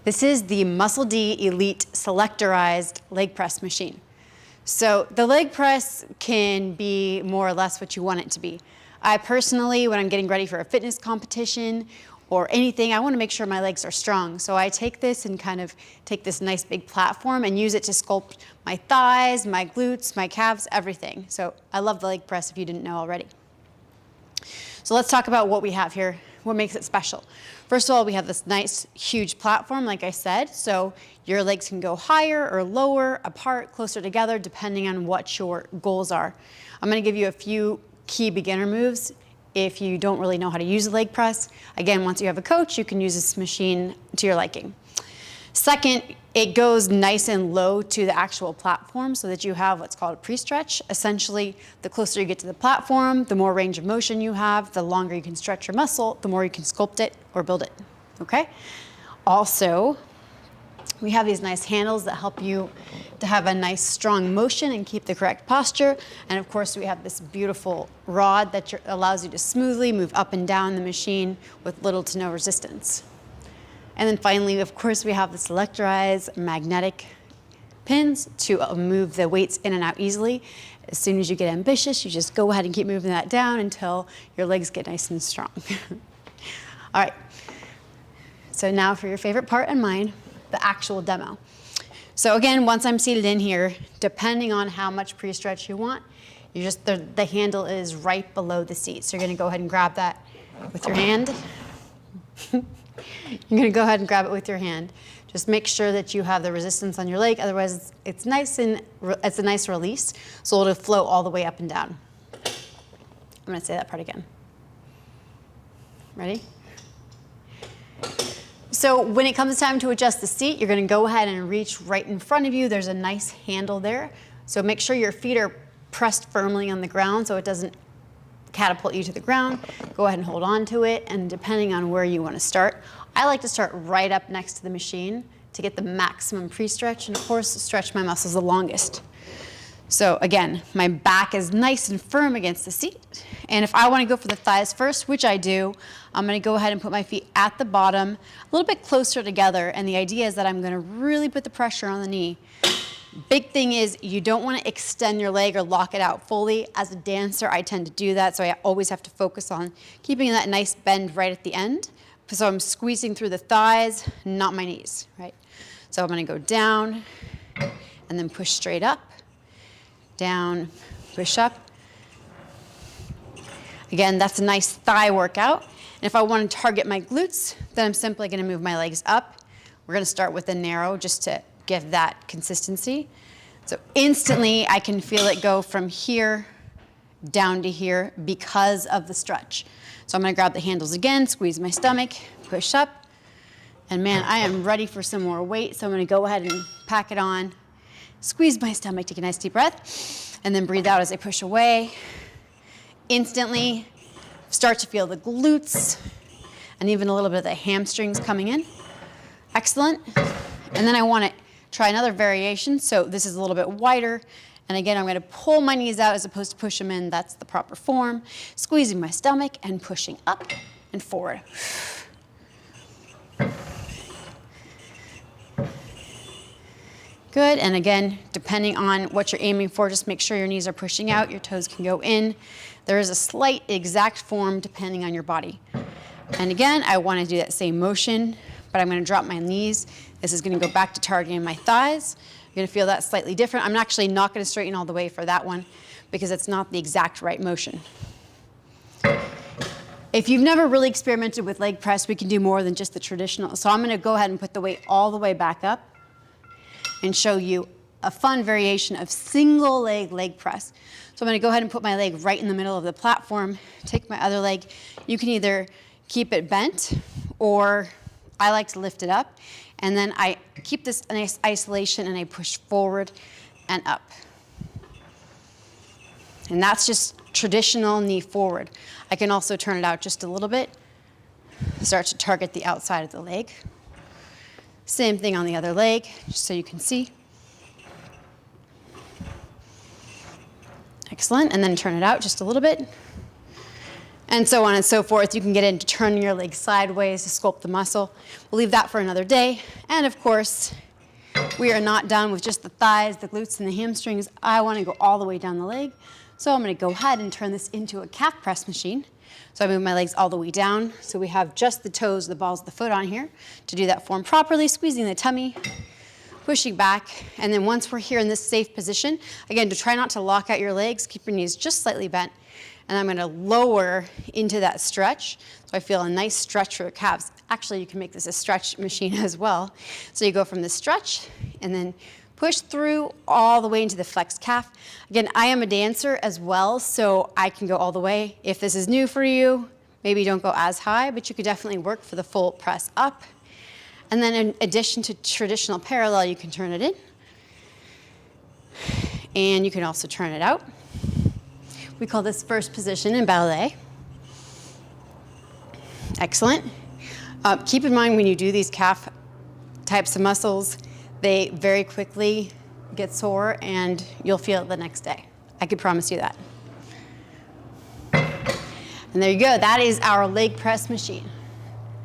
This is the Muscle D Elite Selectorized leg press machine. So the leg press can be more or less what you want it to be. I personally, when I'm getting ready for a fitness competition or anything, I want to make sure my legs are strong. So I take this and kind of take this nice big platform and use it to sculpt my thighs, my glutes, my calves, everything. So I love the leg press if you didn't know already. So let's talk about what we have here, what makes it special. First of all, we have this nice, huge platform, like I said, so your legs can go higher or lower, apart, closer together, depending on what your goals are. I'm gonna give you a few key beginner moves if you don't really know how to use a leg press. Again, once you have a coach, you can use this machine to your liking. Second, it goes nice and low to the actual platform so that you have what's called a pre-stretch. Essentially, the closer you get to the platform, the more range of motion you have, the longer you can stretch your muscle, the more you can sculpt it or build it, okay? Also, we have these nice handles that help you to have a nice strong motion and keep the correct posture. And of course, we have this beautiful rod that allows you to smoothly move up and down the machine with little to no resistance. And then finally, of course, we have the selectorized magnetic pins to move the weights in and out easily. As soon as you get ambitious, you just go ahead and keep moving that down until your legs get nice and strong. All right, so now for your favorite part and mine, the actual demo. So again, once I'm seated in here, depending on how much pre-stretch you want, the handle is right below the seat. So you're gonna go ahead and grab that with your hand. You're gonna go ahead and grab it with your hand. Just make sure that you have the resistance on your leg, otherwise it's a nice release, so it'll flow all the way up and down. I'm gonna say that part again. Ready? So when it comes time to adjust the seat, you're gonna go ahead and reach right in front of you. There's a nice handle there. So make sure your feet are pressed firmly on the ground so it doesn't catapult you to the ground. Go ahead and hold on to it, and depending on where you wanna start, I like to start right up next to the machine to get the maximum pre-stretch and of course stretch my muscles the longest. So again, my back is nice and firm against the seat. And if I want to go for the thighs first, which I do, I'm going to go ahead and put my feet at the bottom, a little bit closer together. And the idea is that I'm going to really put the pressure on the knee. Big thing is you don't want to extend your leg or lock it out fully. As a dancer, I tend to do that. So I always have to focus on keeping that nice bend right at the end. So I'm squeezing through the thighs, not my knees, right? So I'm going to go down and then push straight up. Down, push up. Again, that's a nice thigh workout. And if I want to target my glutes, then I'm simply going to move my legs up. We're going to start with a narrow just to give that consistency. So instantly I can feel it go from here down to here because of the stretch. So I'm going to grab the handles again, squeeze my stomach, push up. And man, I am ready for some more weight. So I'm going to go ahead and pack it on. Squeeze my stomach, take a nice deep breath, and then breathe out as I push away. Instantly start to feel the glutes and even a little bit of the hamstrings coming in. Excellent. And then I want to try another variation. So this is a little bit wider. And again, I'm going to pull my knees out as opposed to push them in. That's the proper form. Squeezing my stomach and pushing up and forward. Good, and again, depending on what you're aiming for, just make sure your knees are pushing out, your toes can go in. There is a slight exact form depending on your body. And again, I want to do that same motion, but I'm going to drop my knees. This is going to go back to targeting my thighs. You're going to feel that slightly different. I'm actually not going to straighten all the way for that one because it's not the exact right motion. If you've never really experimented with leg press, we can do more than just the traditional. So I'm going to go ahead and put the weight all the way back up and show you a fun variation of single leg press. So I'm going to go ahead and put my leg right in the middle of the platform, take my other leg. You can either keep it bent or I like to lift it up. And then I keep this nice isolation and I push forward and up. And that's just traditional knee forward. I can also turn it out just a little bit, start to target the outside of the leg. Same thing on the other leg, just so you can see. Excellent, and then turn it out just a little bit. and so on and so forth. You can get into turning your legs sideways to sculpt the muscle. We'll leave that for another day. And of course, we are not done with just the thighs, the glutes, and the hamstrings. I want to go all the way down the leg. So I'm going to go ahead and turn this into a calf press machine. So I move my legs all the way down. So we have just the toes, the balls of the foot on here. To do that form properly, squeezing the tummy, pushing back. And then once we're here in this safe position, again, to try not to lock out your legs, keep your knees just slightly bent. And I'm going to lower into that stretch. So I feel a nice stretch for the calves. Actually, you can make this a stretch machine as well. So you go from the stretch and then push through all the way into the flexed calf. Again, I am a dancer as well, so I can go all the way. If this is new for you, maybe don't go as high, but you could definitely work for the full press up. And then in addition to traditional parallel, you can turn it in. And you can also turn it out. We call this first position in ballet. Excellent. Keep in mind when you do these calf types of muscles, they very quickly get sore and you'll feel it the next day. I can promise you that. And there you go. That is our leg press machine.